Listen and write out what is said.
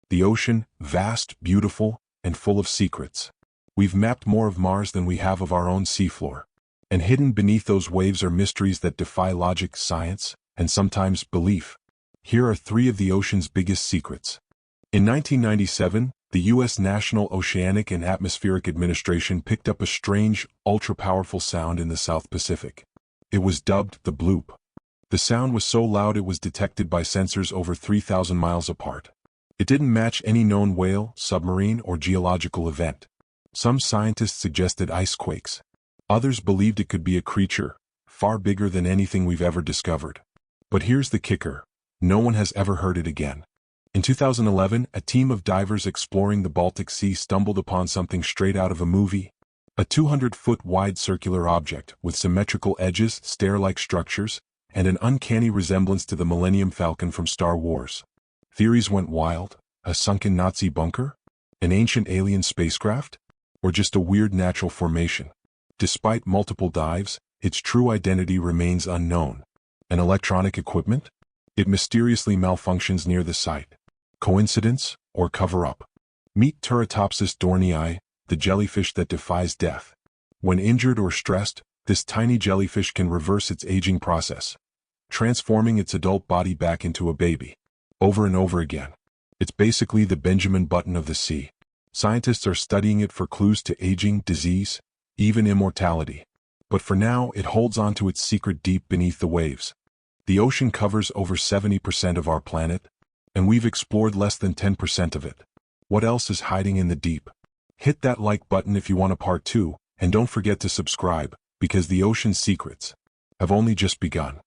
The ocean, vast, beautiful, and full of secrets. We've mapped more of Mars than we have of our own seafloor. And hidden beneath those waves are mysteries that defy logic, science, and sometimes belief. Here are 3 of the ocean's biggest secrets. In 1997, the U.S. National Oceanic and Atmospheric Administration picked up a strange, ultra-powerful sound in the South Pacific. It was dubbed the bloop. The sound was so loud it was detected by sensors over 3,000 miles apart. It didn't match any known whale, submarine, or geological event. Some scientists suggested ice quakes. Others believed it could be a creature, far bigger than anything we've ever discovered. But here's the kicker. No one has ever heard it again. In 2011, a team of divers exploring the Baltic Sea stumbled upon something straight out of a movie. A 200-foot wide circular object with symmetrical edges, stair-like structures, and an uncanny resemblance to the Millennium Falcon from Star Wars. Theories went wild. A sunken Nazi bunker? An ancient alien spacecraft? Or just a weird natural formation? Despite multiple dives, its true identity remains unknown. An electronic equipment? It mysteriously malfunctions near the site. Coincidence or cover-up? Meet Turritopsis dohrnii, the jellyfish that defies death. When injured or stressed, this tiny jellyfish can reverse its aging process, transforming its adult body back into a baby. Over and over again. It's basically the Benjamin Button of the sea. Scientists are studying it for clues to aging, disease, even immortality. But for now, it holds on to its secret deep beneath the waves. The ocean covers over 70% of our planet, and we've explored less than 10% of it. What else is hiding in the deep? Hit that like button if you want a part 2, and don't forget to subscribe, because the ocean's secrets have only just begun.